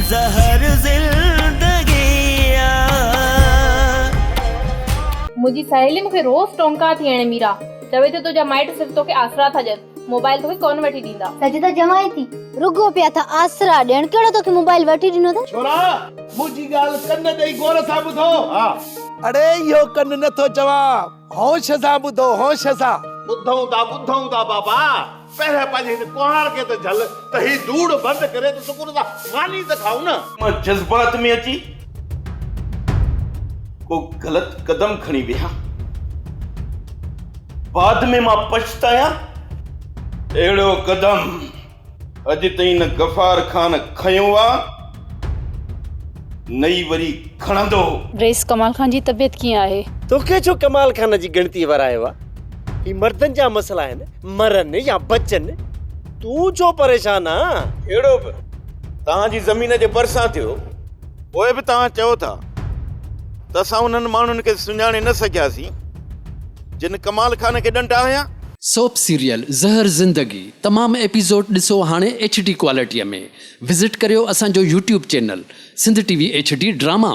ज़हर ज़िंदगी मुझी सहेली मुखे रोज टोंका थी अणे मीरा चवे तो तुझा माइट सिर्फ तोके आसरा था जन मोबाइल तोके कौन वठी दींदा सच तो जमाई थी रुगो पिया था आसरा ॾियण केड़ो तोखे मोबाइल वठी ॾिनो त छोरा मुंहिंजी ॻाल्हि कन ॾेई गौर सां ॿुधो हा अड़े इहो कन नथो चवां होश सां ॿुधो होश सां ॿुधऊं था बाबा पहिरियों पंहिंजे हिन कुहार खे त झल त ही धूड़ बंदि करे त सुकुर सां मानी त खाऊं न मां जज़्बात में अची को ग़लत कदम खणी विया बाद में मां पछताया अहिड़ो कदम अॼु ताईं न गफ़ार खान खयो आहे नई वरी खणंदो। रेस कमाल खान जी तबियत कीअं आहे? तोखे छो कमाल खान जी गिणती वरायो आहे? ही मर्दनि जा मसला आहिनि मरनि या बचनि तूं छो परेशान आहे? अहिड़ो बि तव्हांजी ज़मीन जे भरिसां थियो पोइ बि तव्हां चओ था त असां उन्हनि माण्हुनि खे सुञाणे न सघियासीं जिन कमाल खान खे ॾंडा हुया। सोप सीरियल ज़हर ज़िंदगी तमाम एपिसोड ॾिसो हाणे HD क्वालिटीअ में विज़िट करियो असांजो YouTube channel Sindh TV HD drama.